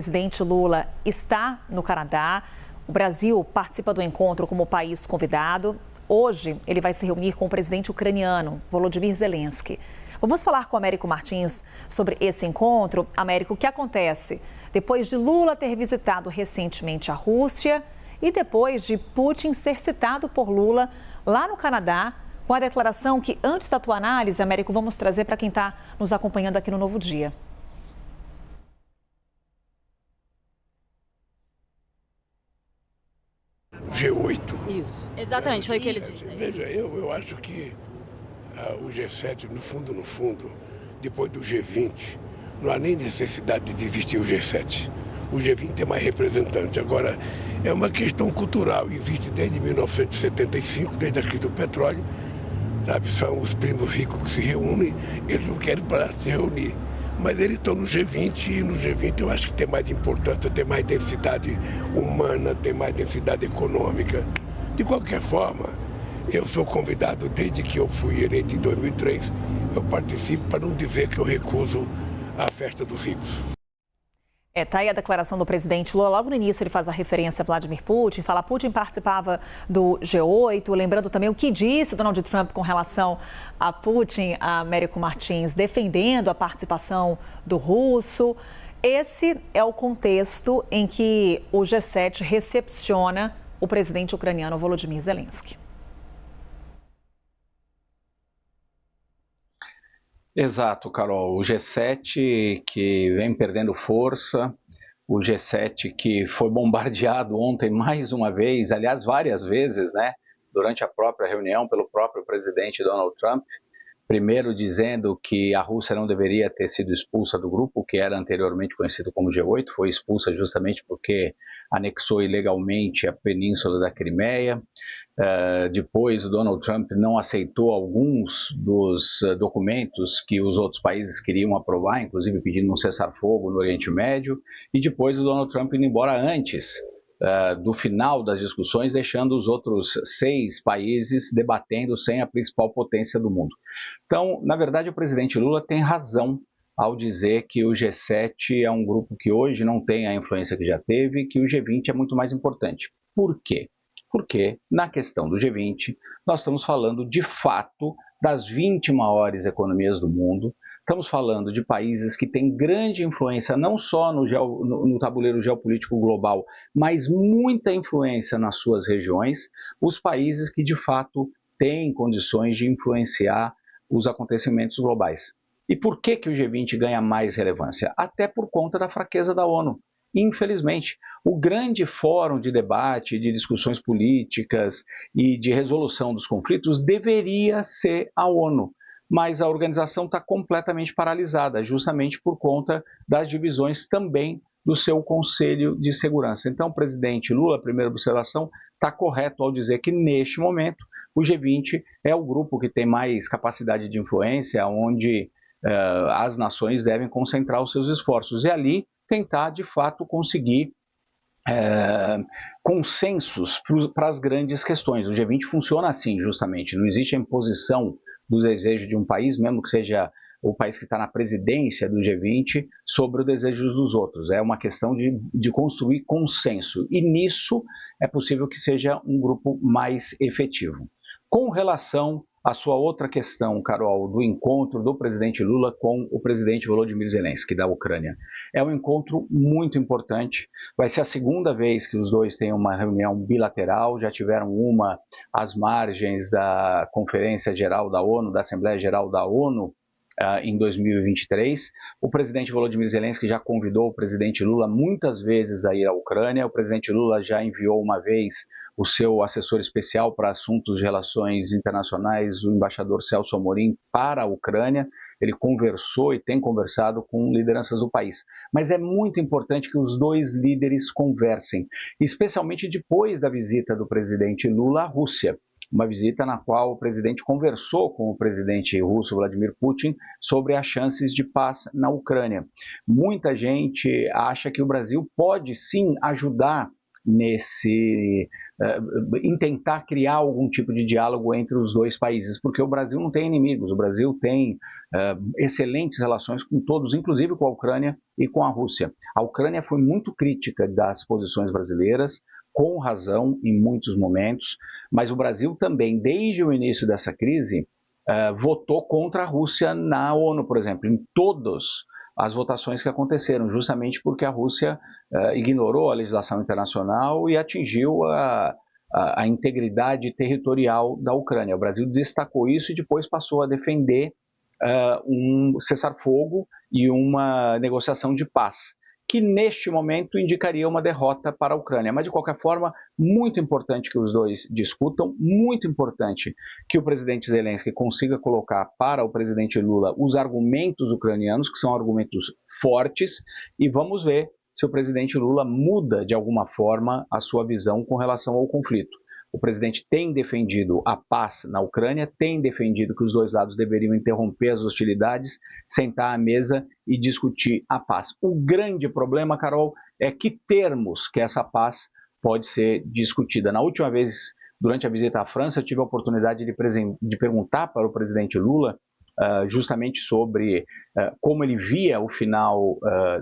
O presidente Lula está no Canadá. O Brasil participa do encontro como país convidado. Hoje, ele vai se reunir com o presidente ucraniano, Volodymyr Zelensky. Vamos falar com o Américo Martins sobre esse encontro. Américo, o que acontece depois de Lula ter visitado recentemente a Rússia e depois de Putin ser citado por Lula lá no Canadá, com a declaração que, antes da tua análise, Américo, vamos trazer para quem está nos acompanhando aqui no Novo Dia. G8. Isso. Exatamente, foi o que eles disseram. Veja, eu acho que o G7, no fundo, depois do G20, não há nem necessidade de existir o G7. O G20 é mais representante. Agora, é uma questão cultural. Existe desde 1975, desde a crise do petróleo. Sabe, são os primos ricos que se reúnem, eles não querem parar de se reunir. Mas eles estão no G20 e no G20 eu acho que tem mais importância, tem mais densidade humana, tem mais densidade econômica. De qualquer forma, eu sou convidado desde que eu fui eleito em 2003. Eu participo para não dizer que eu recuso a festa dos ricos. Tá aí a declaração do presidente Lula. Logo no início ele faz a referência a Vladimir Putin, fala Putin participava do G8, lembrando também o que disse Donald Trump com relação a Putin, a Américo Martins, defendendo a participação do russo. Esse é o contexto em que o G7 recepciona o presidente ucraniano Volodymyr Zelensky. Exato, Carol. O G7 que vem perdendo força, o G7 que foi bombardeado ontem mais uma vez, aliás, várias vezes, né, durante a própria reunião pelo próprio presidente Donald Trump, primeiro dizendo que a Rússia não deveria ter sido expulsa do grupo, que era anteriormente conhecido como G8, foi expulsa justamente porque anexou ilegalmente a península da Crimeia. Depois, o Donald Trump não aceitou alguns dos documentos que os outros países queriam aprovar, inclusive pedindo um cessar-fogo no Oriente Médio. E depois, o Donald Trump indo embora antes do final das discussões, deixando os outros 6 países debatendo sem a principal potência do mundo. Então, na verdade, o presidente Lula tem razão ao dizer que o G7 é um grupo que hoje não tem a influência que já teve e que o G20 é muito mais importante. Por quê? Porque, na questão do G20, nós estamos falando, de fato, das 20 maiores economias do mundo. Estamos falando de países que têm grande influência, não só no tabuleiro geopolítico global, mas muita influência nas suas regiões. Os países que, de fato, têm condições de influenciar os acontecimentos globais. E por que o G20 ganha mais relevância? Até por conta da fraqueza da ONU. Infelizmente, o grande fórum de debate, de discussões políticas e de resolução dos conflitos deveria ser a ONU, mas a organização está completamente paralisada, justamente por conta das divisões também do seu Conselho de Segurança. Então, o presidente Lula, primeira observação, está correto ao dizer que, neste momento, o G20 é o grupo que tem mais capacidade de influência, onde as nações devem concentrar os seus esforços. E ali, tentar, de fato, conseguir consensos para as grandes questões. O G20 funciona assim, justamente. Não existe a imposição do desejo de um país, mesmo que seja o país que está na presidência do G20, sobre o desejo dos outros. É uma questão de construir consenso. E nisso é possível que seja um grupo mais efetivo. Com relação à sua outra questão, Carol, do encontro do presidente Lula com o presidente Volodymyr Zelensky, da Ucrânia. É um encontro muito importante. Vai ser a segunda vez que os dois têm uma reunião bilateral. Já tiveram uma às margens da Conferência Geral da ONU, da Assembleia Geral da ONU, em 2023. O presidente Volodymyr Zelensky já convidou o presidente Lula muitas vezes a ir à Ucrânia. O presidente Lula já enviou uma vez o seu assessor especial para assuntos de relações internacionais, o embaixador Celso Amorim, para a Ucrânia. Ele conversou e tem conversado com lideranças do país. Mas é muito importante que os dois líderes conversem, especialmente depois da visita do presidente Lula à Rússia. Uma visita na qual o presidente conversou com o presidente russo Vladimir Putin sobre as chances de paz na Ucrânia. Muita gente acha que o Brasil pode sim ajudar em tentar criar algum tipo de diálogo entre os dois países, porque o Brasil não tem inimigos, o Brasil tem excelentes relações com todos, inclusive com a Ucrânia e com a Rússia. A Ucrânia foi muito crítica das posições brasileiras, com razão em muitos momentos, mas o Brasil também, desde o início dessa crise, votou contra a Rússia na ONU, por exemplo, em todas as votações que aconteceram, justamente porque a Rússia ignorou a legislação internacional e atingiu a integridade territorial da Ucrânia. O Brasil destacou isso e depois passou a defender um cessar-fogo e uma negociação de paz, que neste momento indicaria uma derrota para a Ucrânia. Mas, de qualquer forma, muito importante que os dois discutam, muito importante que o presidente Zelensky consiga colocar para o presidente Lula os argumentos ucranianos, que são argumentos fortes, e vamos ver se o presidente Lula muda, de alguma forma, a sua visão com relação ao conflito. O presidente tem defendido a paz na Ucrânia, tem defendido que os dois lados deveriam interromper as hostilidades, sentar à mesa e discutir a paz. O grande problema, Carol, é que termos que essa paz pode ser discutida. Na última vez, durante a visita à França, eu tive a oportunidade de perguntar para o presidente Lula justamente sobre como ele via o final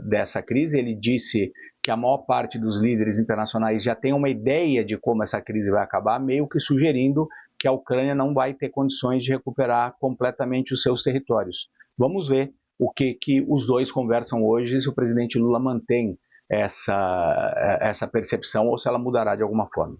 dessa crise. Ele disse que a maior parte dos líderes internacionais já tem uma ideia de como essa crise vai acabar, meio que sugerindo que a Ucrânia não vai ter condições de recuperar completamente os seus territórios. Vamos ver o que os dois conversam hoje, se o presidente Lula mantém essa percepção ou se ela mudará de alguma forma.